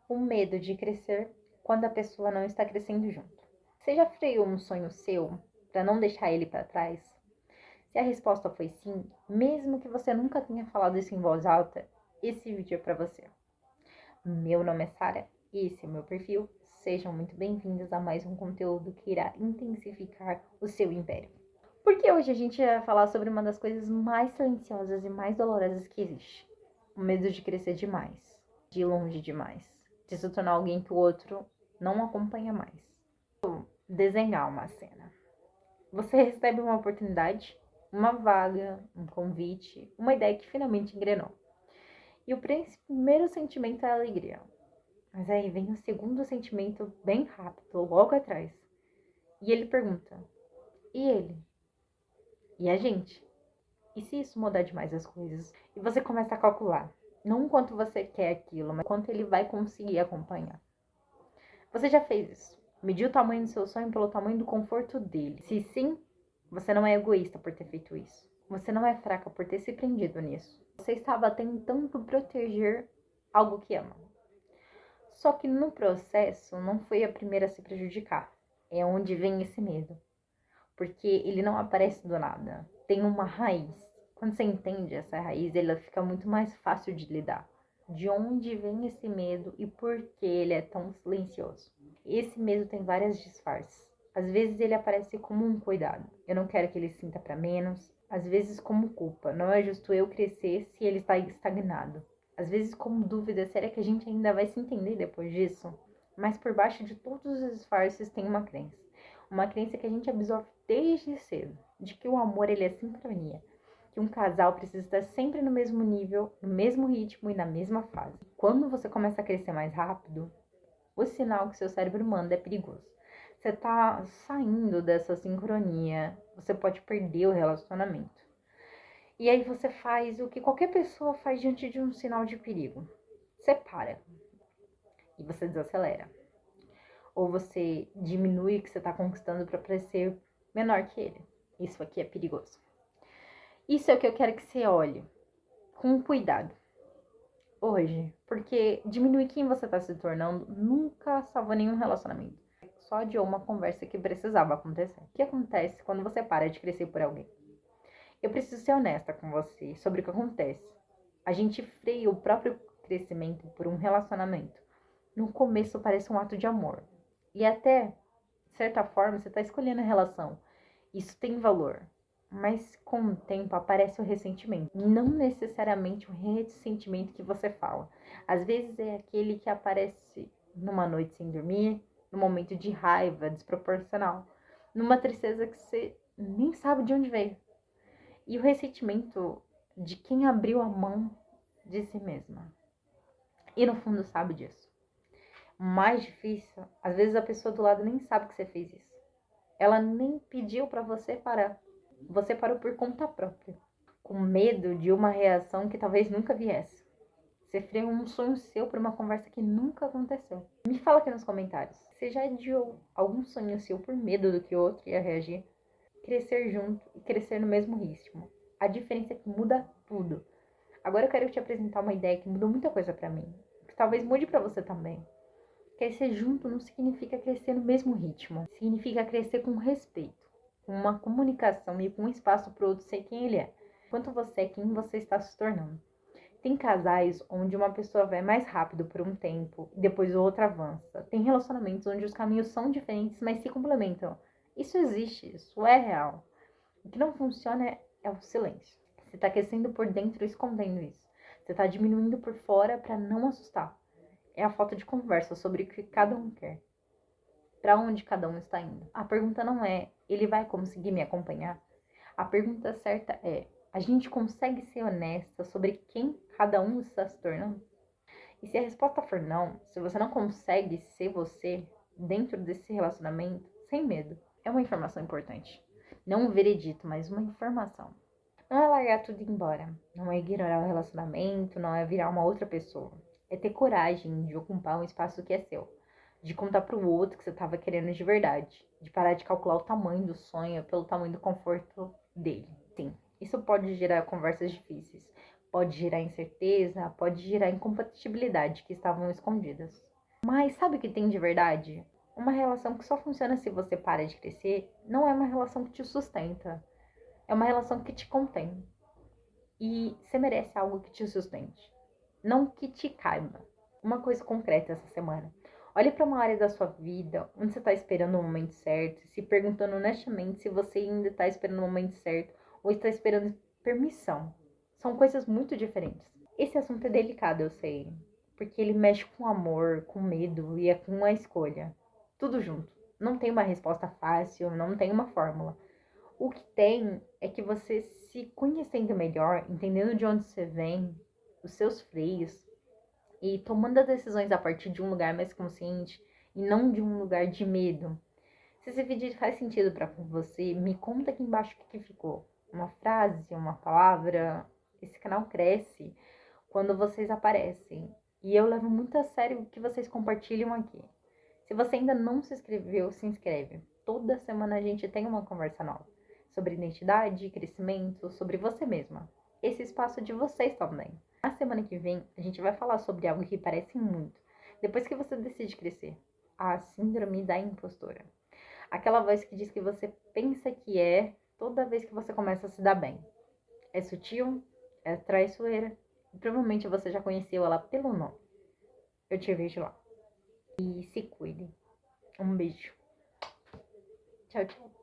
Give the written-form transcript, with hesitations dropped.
O medo de crescer quando a pessoa não está crescendo junto. Você já freou um sonho seu para não deixar ele para trás? Se a resposta foi sim, mesmo que você nunca tenha falado isso em voz alta, esse vídeo é para você. Meu nome é Sara e esse é o meu perfil. Sejam muito bem-vindos a mais um conteúdo que irá intensificar o seu império. Porque hoje a gente vai falar sobre uma das coisas mais silenciosas e mais dolorosas que existe. O medo de crescer demais, de ir longe demais, de se tornar alguém que o outro não acompanha mais. Desenhar uma cena. Você recebe uma oportunidade, uma vaga, um convite, uma ideia que finalmente engrenou. E o primeiro sentimento é a alegria. Mas aí vem o segundo sentimento bem rápido, logo atrás. E ele pergunta: e ele? E a gente? E se isso mudar demais as coisas? E você começa a calcular, não quanto você quer aquilo, mas quanto ele vai conseguir acompanhar. Você já fez isso? Mediu o tamanho do seu sonho pelo tamanho do conforto dele. Se sim, você não é egoísta por ter feito isso. Você não é fraca por ter se prendido nisso. Você estava tentando proteger algo que ama. Só que no processo não foi a primeira a se prejudicar. É onde vem esse medo. Porque ele não aparece do nada. Tem uma raiz. Quando você entende essa raiz, ela fica muito mais fácil de lidar. De onde vem esse medo e por que ele é tão silencioso? Esse medo tem várias disfarces. Às vezes ele aparece como um cuidado. Eu não quero que ele sinta para menos. Às vezes como culpa. Não é justo eu crescer se ele está estagnado. Às vezes como dúvida, será que a gente ainda vai se entender depois disso? Mas por baixo de todos os disfarces tem uma crença. Uma crença que a gente absorve desde cedo. De que o amor ele é sincronia. Que um casal precisa estar sempre no mesmo nível, no mesmo ritmo e na mesma fase. Quando você começa a crescer mais rápido, o sinal que seu cérebro manda é perigoso. Você tá saindo dessa sincronia, você pode perder o relacionamento. E aí você faz o que qualquer pessoa faz diante de um sinal de perigo. Você para e você desacelera. Ou você diminui o que você está conquistando para parecer menor que ele. Isso aqui é perigoso. Isso é o que eu quero que você olhe com cuidado hoje, porque diminuir quem você está se tornando nunca salva nenhum relacionamento. Só adiou uma conversa que precisava acontecer. O que acontece quando você para de crescer por alguém? Eu preciso ser honesta com você sobre o que acontece. A gente freia o próprio crescimento por um relacionamento. No começo parece um ato de amor. E até, de certa forma, você está escolhendo a relação. Isso tem valor. Mas com o tempo aparece o ressentimento. Não necessariamente o ressentimento que você fala. Às vezes é aquele que aparece numa noite sem dormir, num momento de raiva desproporcional, numa tristeza que você nem sabe de onde veio. E o ressentimento de quem abriu a mão de si mesma. E no fundo sabe disso. O mais difícil, às vezes a pessoa do lado nem sabe que você fez isso. Ela nem pediu para você parar. Você parou por conta própria, com medo de uma reação que talvez nunca viesse. Você freou um sonho seu por uma conversa que nunca aconteceu. Me fala aqui nos comentários. Você já adiou algum sonho seu por medo do que o outro ia reagir? Crescer junto e crescer no mesmo ritmo. A diferença é que muda tudo. Agora eu quero te apresentar uma ideia que mudou muita coisa pra mim. Que talvez mude pra você também. Crescer junto não significa crescer no mesmo ritmo. Significa crescer com respeito, com uma comunicação e com um espaço para o outro ser quem ele é. Enquanto você é quem você está se tornando. Tem casais onde uma pessoa vai mais rápido por um tempo e depois o outro avança. Tem relacionamentos onde os caminhos são diferentes, mas se complementam. Isso existe, isso é real. O que não funciona é o silêncio. Você está crescendo por dentro escondendo isso. Você está diminuindo por fora para não assustar. É a falta de conversa sobre o que cada um quer. Para onde cada um está indo. A pergunta não é, ele vai conseguir me acompanhar? A pergunta certa é, a gente consegue ser honesta sobre quem cada um está se tornando? E se a resposta for não, se você não consegue ser você dentro desse relacionamento, sem medo, é uma informação importante. Não um veredito, mas uma informação. Não é largar tudo e ir embora. Não é ignorar o relacionamento, não é virar uma outra pessoa. É ter coragem de ocupar um espaço que é seu. De contar pro outro que você tava querendo de verdade. De parar de calcular o tamanho do sonho pelo tamanho do conforto dele. Sim, isso pode gerar conversas difíceis. Pode gerar incerteza, pode gerar incompatibilidade que estavam escondidas. Mas sabe o que tem de verdade? Uma relação que só funciona se você para de crescer não é uma relação que te sustenta. É uma relação que te contém. E você merece algo que te sustente, não que te caiba. Uma coisa concreta essa semana. Olhe para uma área da sua vida onde você está esperando o momento certo, se perguntando honestamente se você ainda está esperando o momento certo ou está esperando permissão. São coisas muito diferentes. Esse assunto é delicado, eu sei, porque ele mexe com amor, com medo e é com a escolha. Tudo junto. Não tem uma resposta fácil, não tem uma fórmula. O que tem é que você se conhecendo melhor, entendendo de onde você vem, os seus freios, e tomando as decisões a partir de um lugar mais consciente e não de um lugar de medo. Se esse vídeo faz sentido para você, me conta aqui embaixo o que ficou. Uma frase, uma palavra. Esse canal cresce quando vocês aparecem. E eu levo muito a sério o que vocês compartilham aqui. Se você ainda não se inscreveu, se inscreve. Toda semana a gente tem uma conversa nova sobre identidade, crescimento, sobre você mesma. Esse espaço é de vocês também. Na semana que vem, a gente vai falar sobre algo que parece muito. Depois que você decide crescer, a síndrome da impostora. Aquela voz que diz que você pensa que é toda vez que você começa a se dar bem. É sutil, é traiçoeira, e provavelmente você já conheceu ela pelo nome. Eu te vejo lá. E se cuide. Um beijo. Tchau, tchau.